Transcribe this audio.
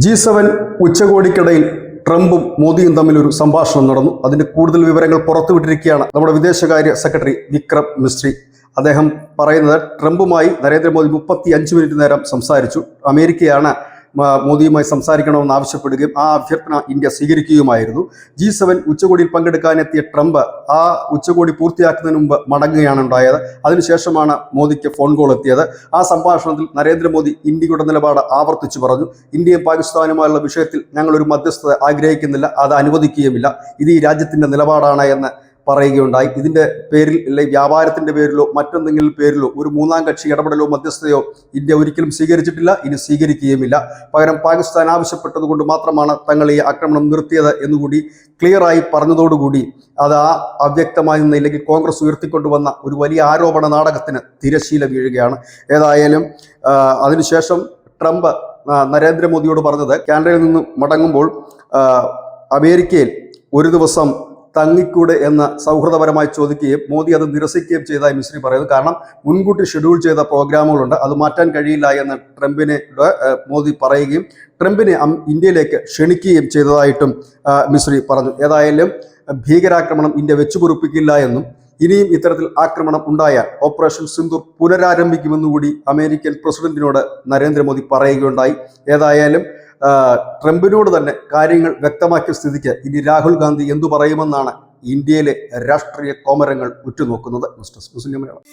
G7 ഉച്ചകോടിക്കിടയിൽ ട്രംപും മോദിയും തമ്മിൽ ഒരു സംഭാഷണം നടന്നു. അതിന്റെ കൂടുതൽ വിവരങ്ങൾ പുറത്തുവിട്ടിരിക്കുകയാണ് നമ്മുടെ വിദേശകാര്യ സെക്രട്ടറി വിക്രം മിസ്രി. അദ്ദേഹം പറയുന്നത് ട്രംപുമായി നരേന്ദ്രമോദി 35 മിനിറ്റ് നേരം സംസാരിച്ചു. അമേരിക്കയാണ് മോദിയുമായി സംസാരിക്കണമെന്ന് ആവശ്യപ്പെടുകയും ആ അഭ്യർത്ഥന ഇന്ത്യ സ്വീകരിക്കുകയുമായിരുന്നു. G7 ഉച്ചകോടിയിൽ പങ്കെടുക്കാനെത്തിയ ട്രംപ് ആ ഉച്ചകോടി പൂർത്തിയാക്കുന്നതിന് മുമ്പ് മടങ്ങുകയാണ് ഉണ്ടായത്. അതിനുശേഷമാണ് മോദിക്ക് ഫോൺ കോൾ എത്തിയത്. ആ സംഭാഷണത്തിൽ നരേന്ദ്രമോദി ഇന്ത്യയുടെ നിലപാട് ആവർത്തിച്ചു പറഞ്ഞു. ഇന്ത്യയും പാകിസ്ഥാനുമായുള്ള വിഷയത്തിൽ ഞങ്ങളൊരു മധ്യസ്ഥത ആഗ്രഹിക്കുന്നില്ല, അത് അനുവദിക്കുകയുമില്ല. ഇത് ഈ രാജ്യത്തിൻ്റെ നിലപാടാണ് എന്ന് പറയുകയുണ്ടായി. ഇതിൻ്റെ പേരിൽ അല്ലെങ്കിൽ വ്യാപാരത്തിൻ്റെ പേരിലോ മറ്റെന്തെങ്കിലും പേരിലോ ഒരു മൂന്നാം കക്ഷി ഇടപെടലോ മധ്യസ്ഥതയോ ഇന്ത്യ ഒരിക്കലും സ്വീകരിച്ചിട്ടില്ല, ഇനി സ്വീകരിക്കുകയുമില്ല. പകരം പാകിസ്ഥാൻ ആവശ്യപ്പെട്ടതുകൊണ്ട് മാത്രമാണ് തങ്ങൾ ഈ ആക്രമണം നിർത്തിയത് എന്നുകൂടി ക്ലിയറായി പറഞ്ഞതോടുകൂടി അത് ആ അവ്യക്തമായി നിന്ന് ഇല്ലെങ്കിൽ കോൺഗ്രസ് ഉയർത്തിക്കൊണ്ടുവന്ന ഒരു വലിയ ആരോപണ നാടകത്തിന് തിരശീല വീഴുകയാണ്. ഏതായാലും അതിനുശേഷം ട്രംപ് നരേന്ദ്രമോദിയോട് പറഞ്ഞത് കാനഡയിൽ നിന്ന് മടങ്ങുമ്പോൾ അമേരിക്കയിൽ ഒരു ദിവസം തങ്ങിക്കൂടെ എന്ന് സൗഹൃദപരമായി ചോദിക്കുകയും മോദി അത് നിരസിക്കുകയും ചെയ്തതായി മിസ്രി പറയുന്നു. കാരണം മുൻകൂട്ടി ഷെഡ്യൂൾ ചെയ്ത പ്രോഗ്രാമുകളുണ്ട്, അത് മാറ്റാൻ കഴിയില്ല എന്ന് ട്രംപിനെ മോദി പറയുകയും ട്രംപിനെ ഇന്ത്യയിലേക്ക് ക്ഷണിക്കുകയും ചെയ്തതായിട്ടും മിസ്രി പറഞ്ഞു. ഏതായാലും ഭീകരാക്രമണം ഇന്ത്യ വെച്ചുപൊറുപ്പിക്കില്ല എന്നും ഇനിയും ഇത്തരത്തിൽ ആക്രമണം ഉണ്ടായാൽ ഓപ്പറേഷൻ സിന്ദൂർ പുനരാരംഭിക്കുമെന്നുകൂടി അമേരിക്കൻ പ്രസിഡന്റിനോട് നരേന്ദ്രമോദി പറയുകയുണ്ടായി. ഏതായാലും ട്രംപിനോട് തന്നെ കാര്യങ്ങൾ വ്യക്തമാക്കിയ സ്ഥിതിക്ക് ഇനി രാഹുൽ ഗാന്ധി എന്തു പറയുമെന്നാണ് ഇന്ത്യയിലെ രാഷ്ട്രീയ കോമരങ്ങൾ ഉറ്റുനോക്കുന്നത്. News desk Malayalam.